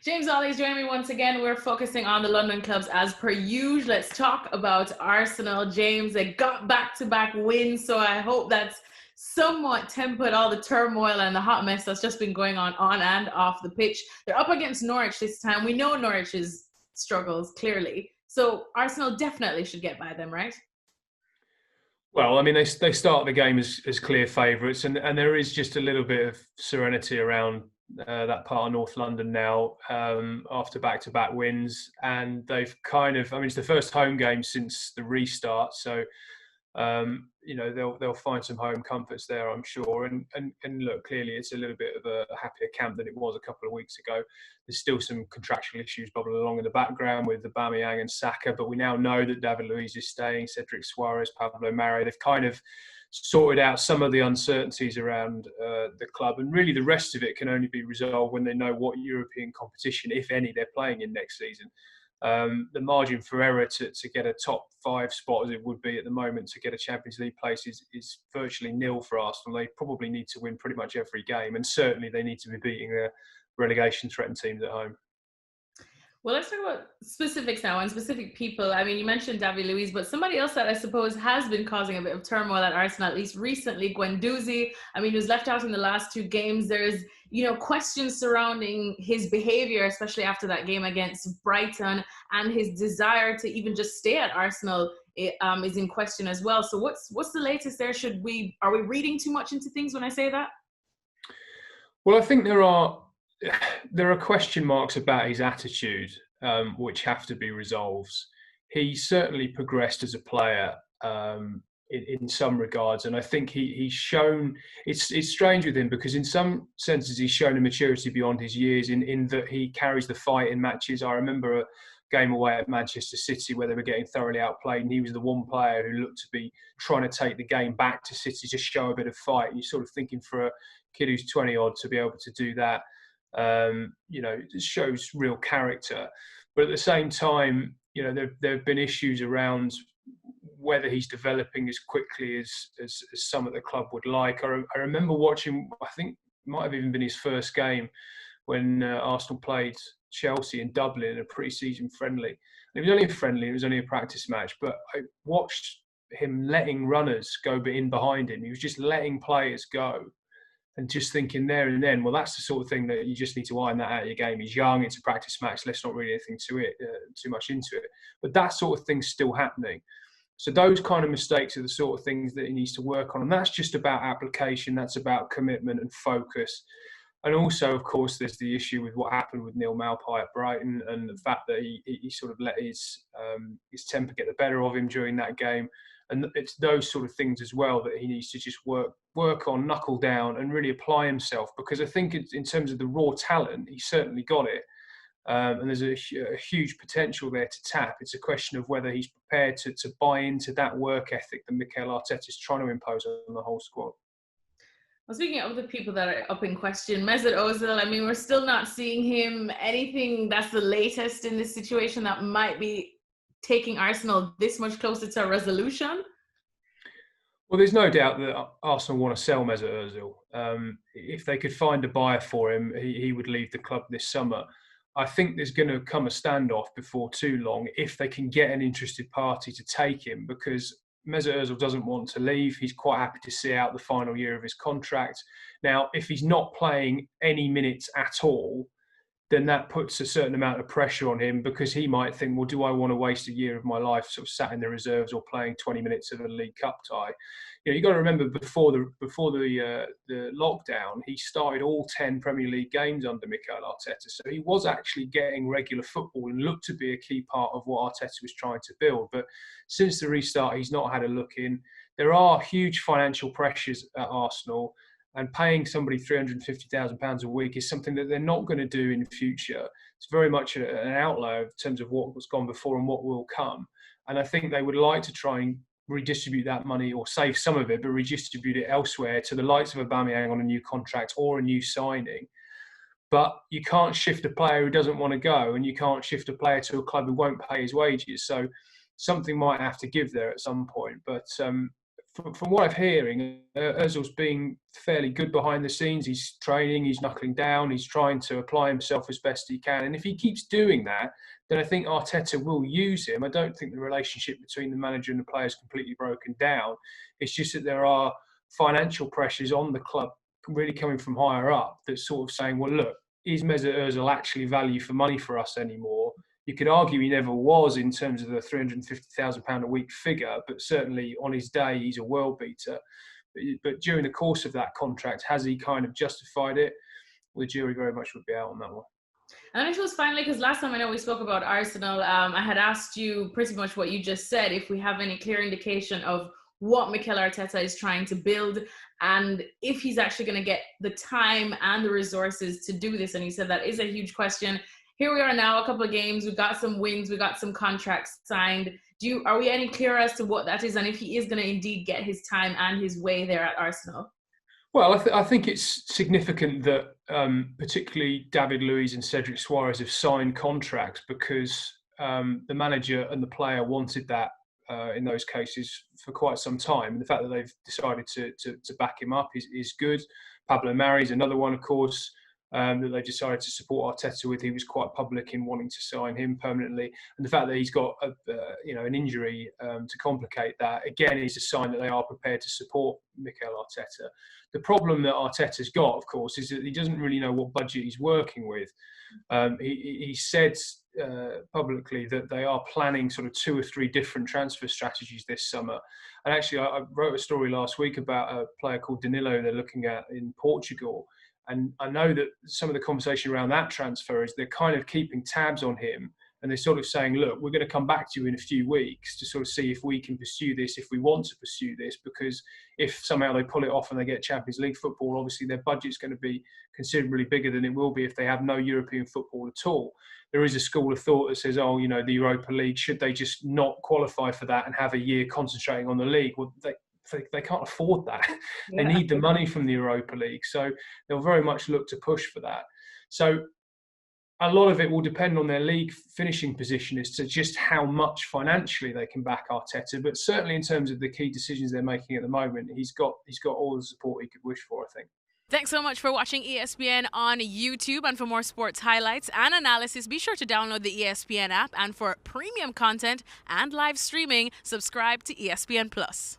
James Olley is joining me once again. We're focusing on the London clubs as per usual. Let's talk about Arsenal. James, they got back-to-back wins, so I hope that's somewhat tempered all the turmoil and the hot mess that's just been going on and off the pitch. They're up against Norwich this time. We know Norwich's struggles, clearly. So Arsenal definitely should get by them, right? Well, I mean, they start the game as clear favourites, and there is just a little bit of serenity around that part of North London now after back-to-back wins, and they've it's the first home game since the restart, so they'll find some home comforts there, I'm sure. And look, clearly it's a little bit of a happier camp than it was a couple of weeks ago. There's still some contractual issues bubbling along in the background with Aubameyang and Saka, but we now know that David Luiz is staying, Cedric Soares, Pablo Mari. They've kind of sorted out some of the uncertainties around the club, and really the rest of it can only be resolved when they know what European competition, if any, they're playing in next season. The margin for error to get a top 5 spot, as it would be at the moment, to get a Champions League place is virtually nil for Arsenal. They probably need to win pretty much every game, and certainly they need to be beating the relegation-threatened teams at home. Well, let's talk about specifics now and specific people. I mean, you mentioned David Luiz, but somebody else that I suppose has been causing a bit of turmoil at Arsenal, at least recently, Guendouzi. I mean, he was left out in the last 2 games. There's, questions surrounding his behaviour, especially after that game against Brighton, and his desire to even just stay at Arsenal is in question as well. So what's the latest there? Are we reading too much into things when I say that? Well, I think there are question marks about his attitude, which have to be resolved. He certainly progressed as a player in some regards, and I think he's shown. It's strange with him because in some senses he's shown a maturity beyond his years. In that he carries the fight in matches. I remember a game away at Manchester City where they were getting thoroughly outplayed, and he was the one player who looked to be trying to take the game back to City, just show a bit of fight. And you're sort of thinking for a kid who's 20 odd to be able to do that. It shows real character. But at the same time, there have been issues around whether he's developing as quickly as some at the club would like. I remember watching, I think it might have even been his first game when Arsenal played Chelsea in Dublin in a pre-season friendly. And it was only a friendly, it was only a practice match, but I watched him letting runners go in behind him. He was just letting players go. And just thinking there and then, well, that's the sort of thing that you just need to iron that out of your game. He's young, it's a practice match, let's not read anything to it, too much into it. But that sort of thing's still happening. So those kind of mistakes are the sort of things that he needs to work on. And that's just about application, that's about commitment and focus. And also, of course, there's the issue with what happened with Neil Maupay at Brighton and the fact that he sort of let his temper get the better of him during that game. And it's those sort of things as well that he needs to just work on, knuckle down, and really apply himself. Because I think in terms of the raw talent, he's certainly got it. And there's a huge potential there to tap. It's a question of whether he's prepared to buy into that work ethic that Mikel Arteta is trying to impose on the whole squad. Well, speaking of the people that are up in question, Mesut Ozil, I mean, we're still not seeing him. Anything that's the latest in this situation that might be taking Arsenal this much closer to a resolution? Well, there's no doubt that Arsenal want to sell Mesut Ozil. If they could find a buyer for him, he would leave the club this summer. I think there's going to come a standoff before too long if they can get an interested party to take him, because Mesut Ozil doesn't want to leave. He's quite happy to see out the final year of his contract. Now, if he's not playing any minutes at all, then that puts a certain amount of pressure on him, because he might think, well, do I want to waste a year of my life sort of sat in the reserves or playing 20 minutes of a League Cup tie? You've got to remember before the lockdown, he started all 10 Premier League games under Mikel Arteta. So he was actually getting regular football and looked to be a key part of what Arteta was trying to build. But since the restart, he's not had a look in. There are huge financial pressures at Arsenal, and paying somebody £350,000 a week is something that they're not going to do in the future. It's very much an outlay in terms of what was gone before and what will come. And I think they would like to try and redistribute that money, or save some of it, but redistribute it elsewhere to the likes of Aubameyang on a new contract or a new signing. But you can't shift a player who doesn't want to go, and you can't shift a player to a club who won't pay his wages. So something might have to give there at some point. But from what I'm hearing, Ozil's being fairly good behind the scenes. He's training, he's knuckling down, he's trying to apply himself as best he can. And if he keeps doing that, then I think Arteta will use him. I don't think the relationship between the manager and the player is completely broken down. It's just that there are financial pressures on the club really coming from higher up that's sort of saying, well, look, is Mesut Ozil actually value for money for us anymore? You could argue he never was in terms of the £350,000 a week figure, but certainly on his day, he's a world beater. But during the course of that contract, has he kind of justified it? Well, the jury very much would be out on that one. And I suppose finally, because last time I know we spoke about Arsenal, I had asked you pretty much what you just said, if we have any clear indication of what Mikel Arteta is trying to build and if he's actually going to get the time and the resources to do this. And you said that is a huge question. Here we are now, a couple of games, we've got some wins, we've got some contracts signed. Are we any clearer as to what that is and if he is going to indeed get his time and his way there at Arsenal? Well, I think it's significant that particularly David Luiz and Cedric Soares have signed contracts because the manager and the player wanted that in those cases for quite some time. And the fact that they've decided to back him up is good. Pablo Mari's another one, of course, that they decided to support Arteta with. He was quite public in wanting to sign him permanently. And the fact that he's got an injury to complicate that, again, is a sign that they are prepared to support Mikel Arteta. The problem that Arteta's got, of course, is that he doesn't really know what budget he's working with. He said publicly that they are planning sort of 2 or 3 different transfer strategies this summer. And actually, I wrote a story last week about a player called Danilo they're looking at in Portugal. And I know that some of the conversation around that transfer is they're kind of keeping tabs on him. And they're sort of saying, look, we're going to come back to you in a few weeks to sort of see if we can pursue this, if we want to pursue this, because if somehow they pull it off and they get Champions League football, obviously their budget's going to be considerably bigger than it will be if they have no European football at all. There is a school of thought that says, oh, the Europa League, should they just not qualify for that and have a year concentrating on the league? Well, they can't afford that. They need the money from the Europa League. So they'll very much look to push for that. So a lot of it will depend on their league finishing position as to just how much financially they can back Arteta. But certainly in terms of the key decisions they're making at the moment, he's got all the support he could wish for, I think. Thanks so much for watching ESPN on YouTube. And for more sports highlights and analysis, be sure to download the ESPN app. And for premium content and live streaming, subscribe to ESPN Plus.